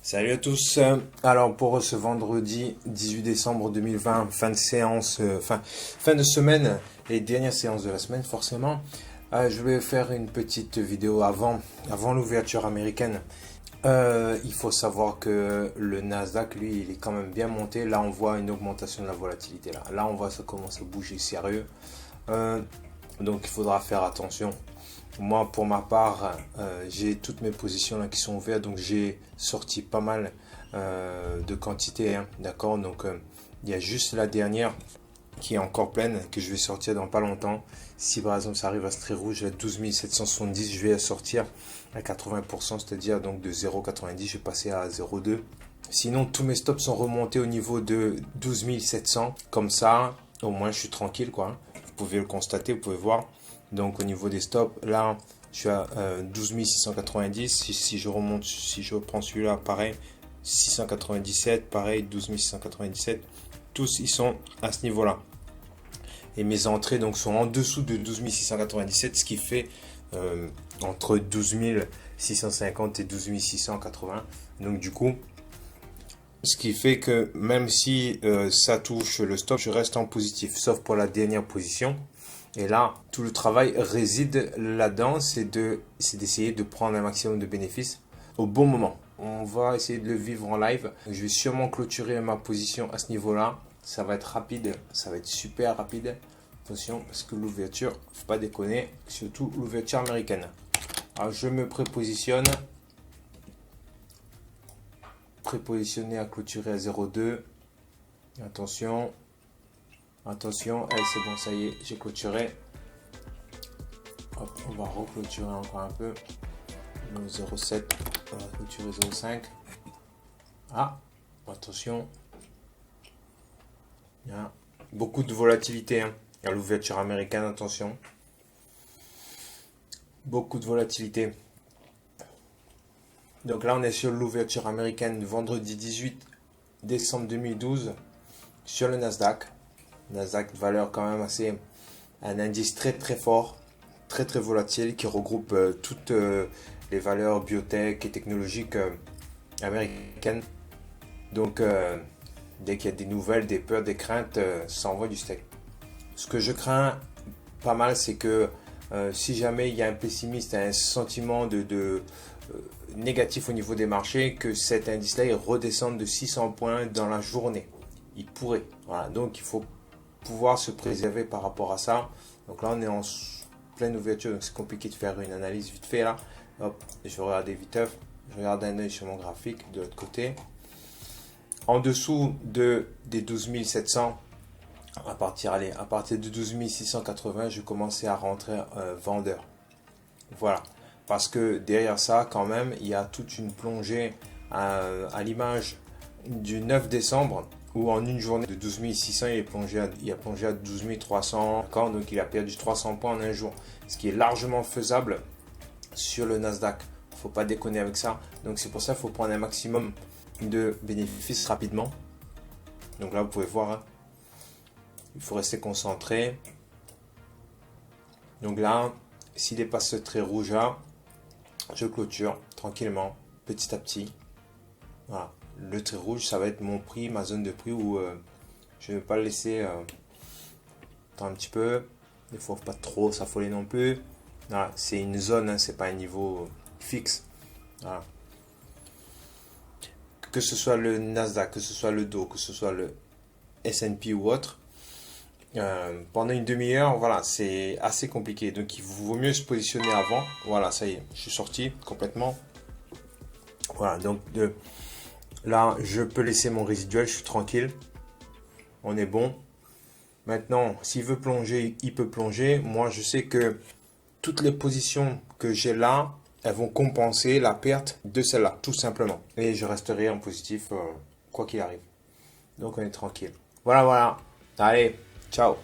Salut à tous. Alors pour ce vendredi 18 décembre 2020, fin de séance, fin de semaine et dernière séance de la semaine forcément, je vais faire une petite vidéo avant l'ouverture américaine. Il faut savoir que le Nasdaq, lui, il est quand même bien monté. Là, on voit une augmentation de la volatilité. Là on voit ça commence à bouger sérieux. Donc il faudra faire attention. Moi, pour ma part, j'ai toutes mes positions là qui sont ouvertes, donc j'ai sorti pas mal de quantité, hein, d'accord. Donc, il y a juste la dernière qui est encore pleine, que je vais sortir dans pas longtemps. Si par exemple ça arrive à ce trait rouge à 12 770, je vais la sortir à 80%, c'est-à-dire donc de 0,90, je vais passer à 0,2. Sinon, tous mes stops sont remontés au niveau de 12 700, comme ça, au moins je suis tranquille, quoi. Vous pouvez le constater, vous pouvez voir. Donc au niveau des stops, là je suis à 12 690. Si je remonte, si je reprends celui-là, pareil, 697, pareil, 12 697. Tous ils sont à ce niveau-là. Et mes entrées donc sont en dessous de 12 697, ce qui fait entre 12 650 et 12 680. Donc du coup, ce qui fait que même si ça touche le stop, je reste en positif, sauf pour la dernière position. Et là, tout le travail réside là-dedans, c'est d'essayer de prendre un maximum de bénéfices au bon moment. On va essayer de le vivre en live. Je vais sûrement clôturer ma position à ce niveau-là. Ça va être rapide, ça va être super rapide. Attention, parce que l'ouverture, faut pas déconner, surtout l'ouverture américaine. Alors, je me prépositionne. Prépositionné à clôturer à 0,2. Attention. Attention, allez, c'est bon, ça y est, j'ai clôturé. Hop, on va reclôturer encore un peu. 0,7, on va clôturer 0,5. Ah, attention. Il y a beaucoup de volatilité, hein. À l'ouverture américaine, attention. Beaucoup de volatilité. Donc là, on est sur l'ouverture américaine vendredi 18 décembre 2012 sur le Nasdaq. Nasdaq, valeur quand même assez, un indice très très fort, très très volatile, qui regroupe toutes les valeurs biotech et technologiques américaines. Donc dès qu'il y a des nouvelles, des peurs, des craintes, ça envoie du steak. Ce que je crains pas mal, c'est que si jamais il y a un pessimiste, un sentiment de négatif au niveau des marchés, que cet indice-là il redescende de 600 points dans la journée. Il pourrait. Voilà. Donc il faut pouvoir se préserver par rapport à ça. Donc là on est en pleine ouverture, donc c'est compliqué de faire une analyse vite fait là. Hop, je vais regarder vite, je regarde un œil sur mon graphique de l'autre côté. En dessous des 12 700, à partir de 12 680, je commençais à rentrer vendeur. Voilà, parce que derrière ça quand même il y a toute une plongée à l'image du 9 décembre, où en une journée de 12 600, il a plongé à 12 300, d'accord. Donc il a perdu 300 points en un jour, ce qui est largement faisable sur le Nasdaq. Faut pas déconner avec ça. Donc c'est pour ça qu'il faut prendre un maximum de bénéfices rapidement. Donc là vous pouvez voir, hein, il faut rester concentré. Donc là, s'il dépasse ce trait rouge là, je clôture tranquillement, petit à petit. Voilà. Le trait rouge, ça va être mon prix, ma zone de prix où je ne vais pas le laisser attendre un petit peu. Il ne faut pas trop s'affoler non plus. Voilà. C'est une zone, hein, c'est pas un niveau fixe. Voilà. Que ce soit le Nasdaq, que ce soit le Dow, que ce soit le S&P ou autre, pendant une demi-heure, voilà, c'est assez compliqué. Donc il vaut mieux se positionner avant. Voilà, ça y est, je suis sorti complètement. Voilà, donc là, je peux laisser mon résiduel, je suis tranquille. On est bon. Maintenant, s'il veut plonger, il peut plonger. Moi, je sais que toutes les positions que j'ai là, elles vont compenser la perte de celle-là, tout simplement. Et je resterai en positif, quoi qu'il arrive. Donc, on est tranquille. Voilà, voilà. Allez, ciao.